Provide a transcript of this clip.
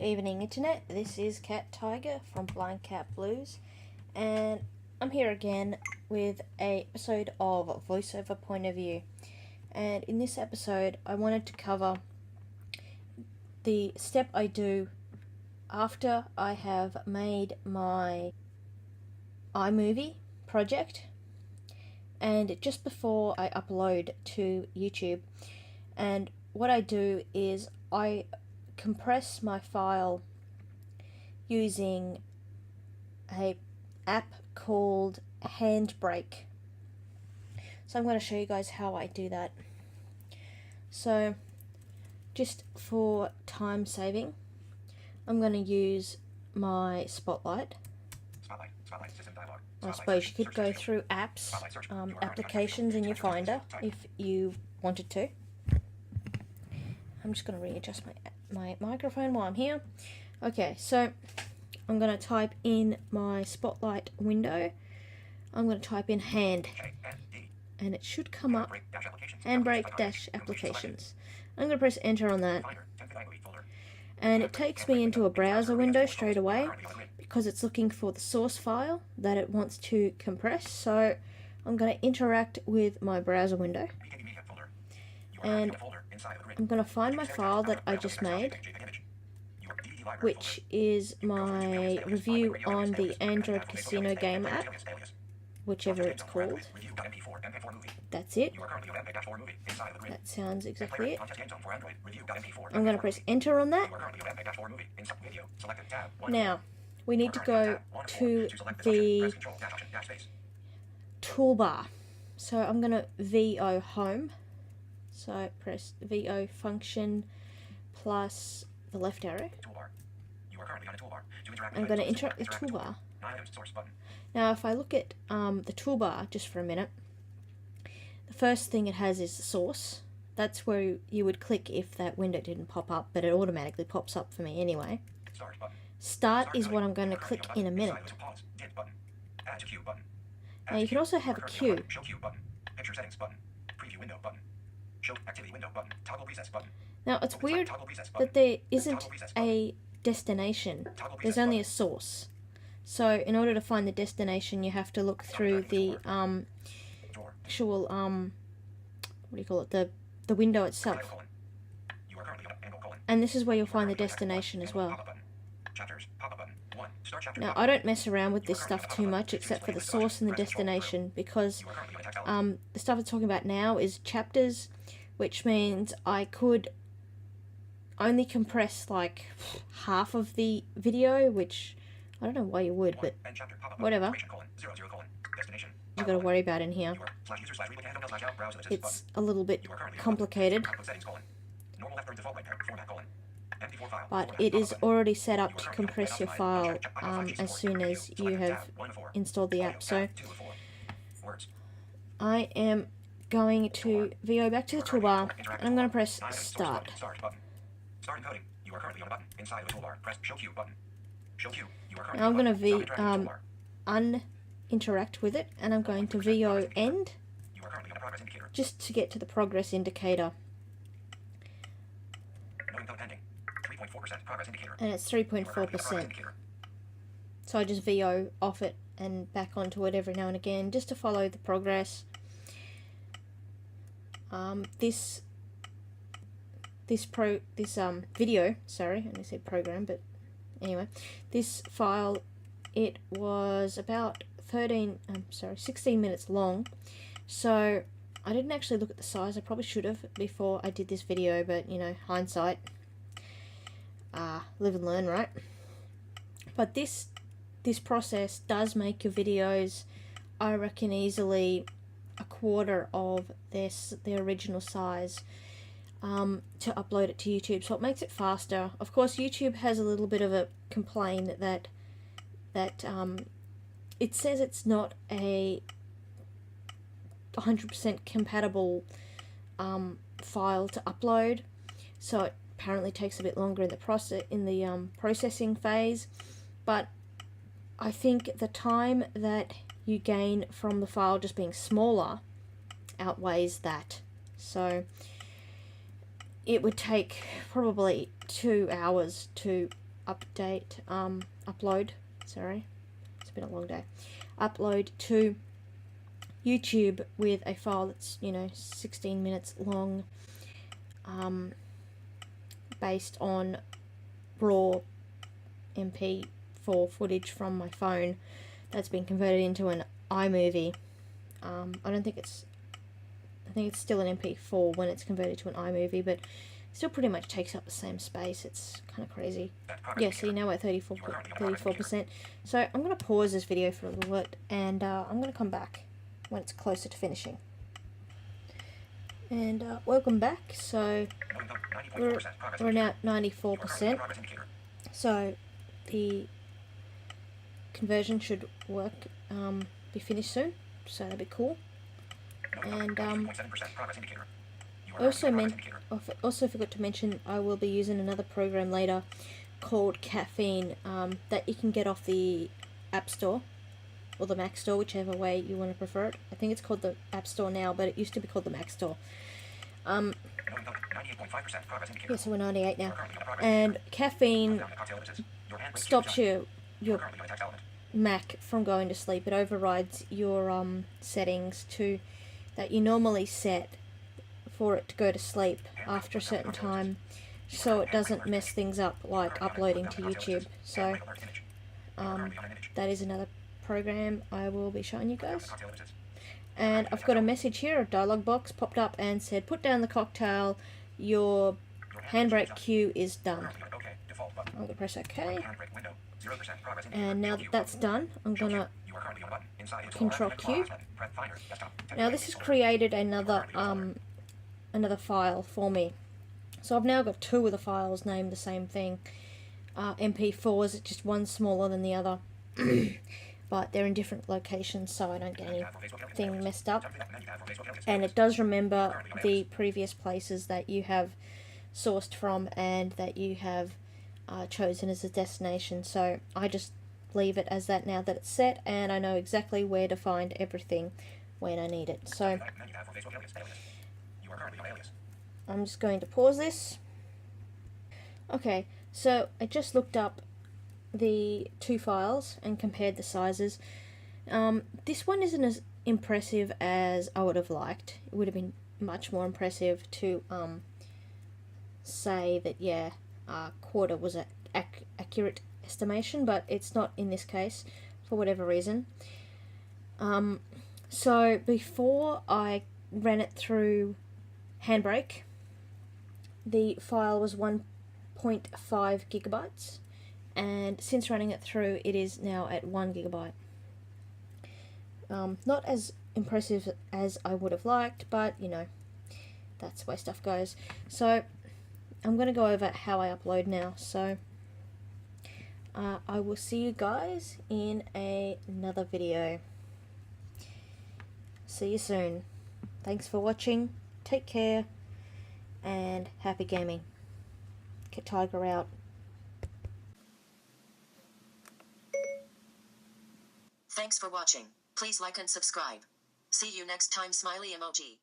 evening internet, this is Cat Tiger from Blind Cat Blues, and I'm here again with an episode of Voiceover Point of View. And in this episode I wanted to cover the step I do after I have made my iMovie project and just before I upload to YouTube. And what I do is I compress my file using a app called Handbreak. So I'm going to show you guys how I do that. So just for time saving, I'm going to use my Spotlight. I suppose you could go through apps, applications in your Finder if you wanted to. I'm just going to readjust my microphone while I'm here. Okay, so I'm going to type in my Spotlight window. I'm going to type in hand, and it should come up, Handbrake-applications. I'm going to press enter on that, and it takes me into a browser window straight away because it's looking for the source file that it wants to compress. So I'm going to interact with my browser window, and I'm going to find my file that I just made, which is my review on the Android Casino game app, whichever it's called. That's it. That sounds exactly it. I'm going to press enter on that. Now, we need to go to the toolbar. So I'm going to VO home. So press VO function plus the left arrow. I'm going to interact with the toolbar. Now if I look at the toolbar just for a minute, the first thing it has is the source. That's where you would click if that window didn't pop up, but it automatically pops up for me anyway. Start is what I'm going to click in a minute. Now you can also have a queue. Now it's weird that there isn't a destination. There's only a source. So in order to find the destination, you have to look through the actual what do you call it? The window itself. And this is where you'll find the destination as well. Now I don't mess around with this stuff too much except for the source and the destination, because the stuff it's talking about now is chapters, which means I could only compress like half of the video, which I don't know why you would, but whatever. You've got to worry about in here. It's a little bit complicated, but it is already set up to compress your file as soon as you have installed the app. So I am going to VO back to the toolbar, and I'm going to press start. Now I'm going to uninteract with it, and I'm going to VO end just to get to the progress indicator. And it's 3.4%. So I just VO off it and back onto it every now and again just to follow the progress. This video, sorry, I said program, but anyway, this file, it was about 16 minutes long. So I didn't actually look at the size. I probably should have before I did this video, but you know, hindsight, live and learn, right? But this process does make your videos, I reckon, easily a quarter of their original size to upload it to YouTube, so it makes it faster. Of course, YouTube has a little bit of a complaint that it says it's not a 100% compatible file to upload, so it apparently takes a bit longer in the processing phase. But I think the time that you gain from the file just being smaller outweighs that. So it would take probably 2 hours to upload, sorry, it's been a long day, upload to YouTube with a file that's, 16 minutes long, based on raw mp4 footage from my phone that's been converted into an iMovie. I think it's still an mp4 when it's converted to an iMovie, but still pretty much takes up the same space. It's kind of crazy. Yeah, see, now we're at 34%. So I'm going to pause this video for a little bit, and I'm going to come back when it's closer to finishing. And welcome back. So we're now at 94%. So the conversion should work, be finished soon. So that'd be cool. And I also forgot to mention I will be using another program later called Caffeine, that you can get off the App Store or the Mac Store, whichever way you want to prefer it. I think it's called the App Store now, but it used to be called the Mac Store. Yeah, so we're 98 now. And Caffeine stops your Mac from going to sleep. It overrides your settings that you normally set for it to go to sleep after a certain time, so it doesn't mess things up like uploading to YouTube. So that is another program I will be showing you guys. And I've got a message here, a dialog box popped up and said, put down the cocktail, your Handbrake queue is done. I'm going to press OK. And now that that's done, I'm going to Control Q. Now this has created another file for me. So I've now got two of the files named the same thing. MP4s, just one smaller than the other. But they're in different locations, so I don't get anything messed up. And it does remember the previous places that you have sourced from and that you have chosen as a destination. So I just leave it as that now that it's set, and I know exactly where to find everything when I need it. So I'm just going to pause this. Okay, so I just looked up the two files and compared the sizes. This one isn't as impressive as I would have liked. It would have been much more impressive to say that, yeah, quarter was an accurate estimation, but it's not in this case for whatever reason. So before I ran it through Handbrake, the file was 1.5 gigabytes, and since running it through, it is now at 1 gigabyte. Not as impressive as I would have liked, but that's the way stuff goes. So I'm going to go over how I upload now. So I will see you guys in another video. See you soon. Thanks for watching. Take care and happy gaming. Cat Tiger out. Thanks for watching. Please like and subscribe. See you next time, smiley emoji.